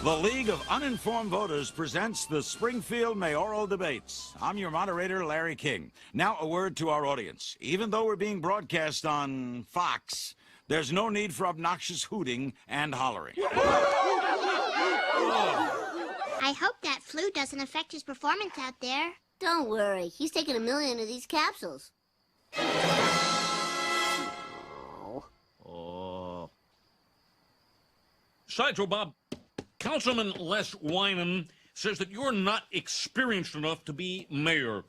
The League of Uninformed Voters presents the Springfield Mayoral Debates. I'm your moderator, Larry King. Now, a word to our audience. Even though we're being broadcast on Fox, there's no need for obnoxious hooting and hollering. I hope that flu doesn't affect his performance out there. Don't worry. He's taken 1 million of these capsules. Oh. Sideshow Bob, Councilman Les Winan says that you're not experienced enough to be mayor.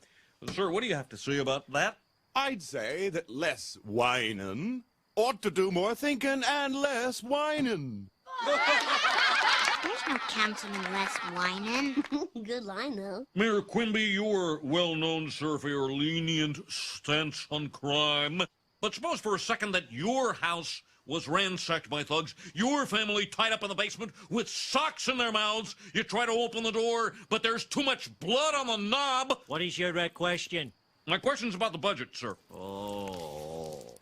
Sir, what do you have to say about that? I'd say that Les Winan ought to do more thinking and less whining. There's no Councilman Les whining. Good line, though. Mayor Quimby, you're well known, sir, for your lenient stance on crime. But suppose for a second that your house was ransacked by thugs, your family tied up in the basement with socks in their mouths. You try to open the door, but there's too much blood on the knob. What is your question? My question's about the budget, sir. Oh.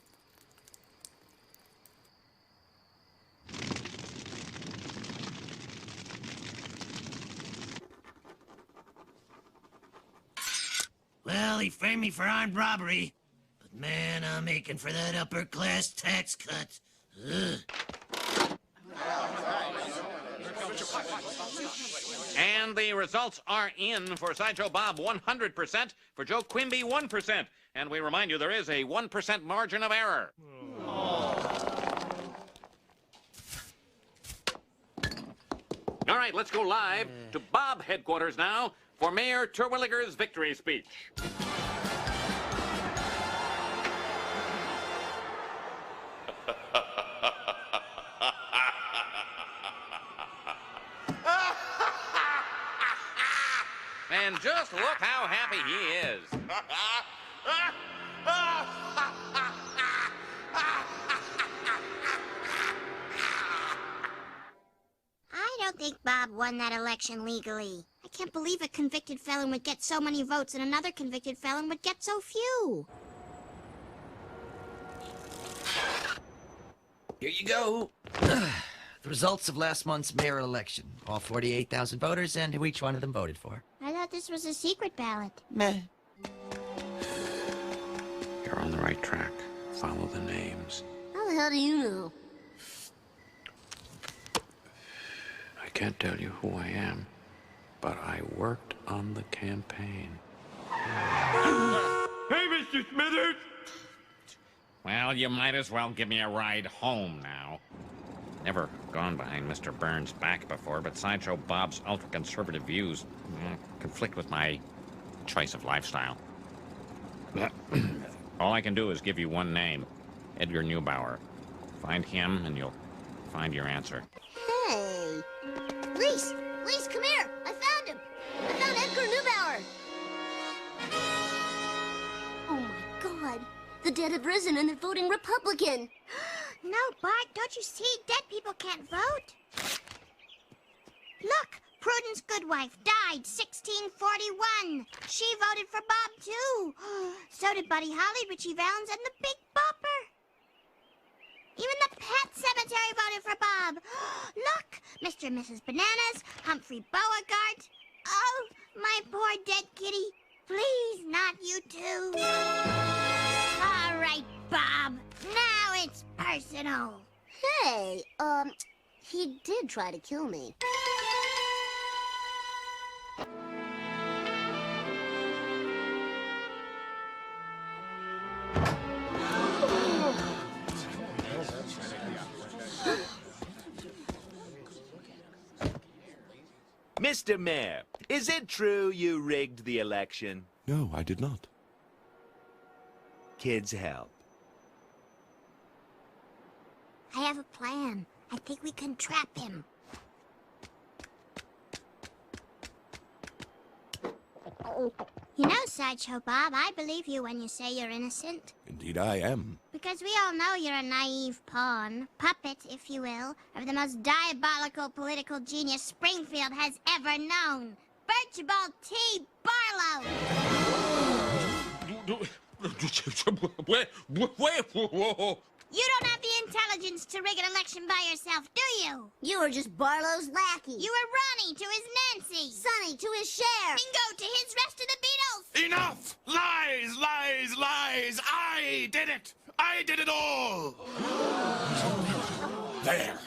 Well, he framed me for armed robbery. But man, I'm aching for that upper-class tax cut. Ugh. And the results are in for Sideshow Bob 100%, for Joe Quimby 1%. And we remind you there is a 1% margin of error. All right, let's go live to Bob headquarters now for Mayor Terwilliger's victory speech. And just look how happy he is. I don't think Bob won that election legally. I can't believe a convicted felon would get so many votes and another convicted felon would get so few. Here you go. The results of last month's mayoral election. All 48,000 voters and who each one of them voted for. I thought this was a secret ballot. Meh. You're on the right track. Follow the names. How the hell do you know? I can't tell you who I am, but I worked on the campaign. Hey, Mr. Smithers! Well, you might as well give me a ride home now. Never gone behind Mr. Burns' back before, but Sideshow Bob's ultra-conservative views conflict with my choice of lifestyle. All I can do is give you one name, Edgar Neubauer. Find him and you'll find your answer. Hey! Reese! Reese, come here! I found him! I found Edgar Neubauer! Oh my God! The dead have risen and they're voting Republican! No, Bart, don't you see? Dead people can't vote. Look, Prudence Goodwife died 1641. She voted for Bob, too. So did Buddy Holly, Richie Valens, and the Big Bopper. Even the Pet Cemetery voted for Bob. Look, Mr. and Mrs. Bananas, Humphrey Beauregard. Oh, my poor dead kitty. Please, not you two. All right, Bob. Now it's personal. Hey, he did try to kill me. Mr. Mayor, is it true you rigged the election? No, I did not. Kids help. I have a plan. I think we can trap him. You know, Sideshow Bob, I believe you when you say you're innocent. Indeed I am. Because we all know you're a naive pawn, puppet, if you will, of the most diabolical political genius Springfield has ever known. Archibald T. Barlow! You don't have the intelligence to rig an election by yourself, do you? You were just Barlow's lackey. You were Ronnie to his Nancy. Sonny to his Cher. Ringo to his rest of the Beatles. Enough! Lies, lies, lies! I did it! I did it all! There.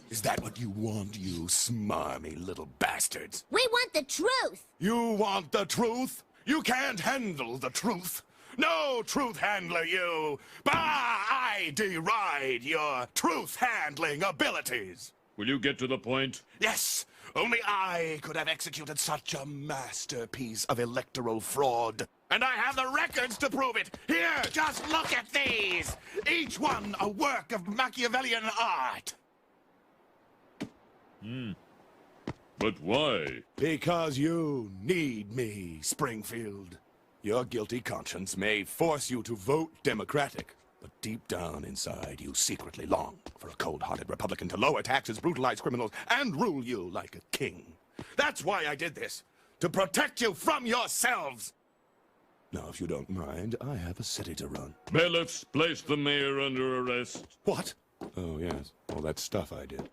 Is that what you want, you smarmy little bastards? We want the truth. You want the truth? You can't handle the truth. No truth handler, you. Bah! I deride your truth-handling abilities. Will you get to the point? Yes, only I could have executed such a masterpiece of electoral fraud. And I have the records to prove it. Here, just look at these. Each one a work of Machiavellian art. But why? Because you need me, Springfield. Your guilty conscience may force you to vote Democratic, but deep down inside you secretly long for a cold-hearted Republican to lower taxes, brutalize criminals, and rule you like a king. That's why I did this, to protect you from yourselves. Now, if you don't mind, I have a city to run. Bailiffs, place the mayor under arrest. What? Oh, yes, all that stuff I did.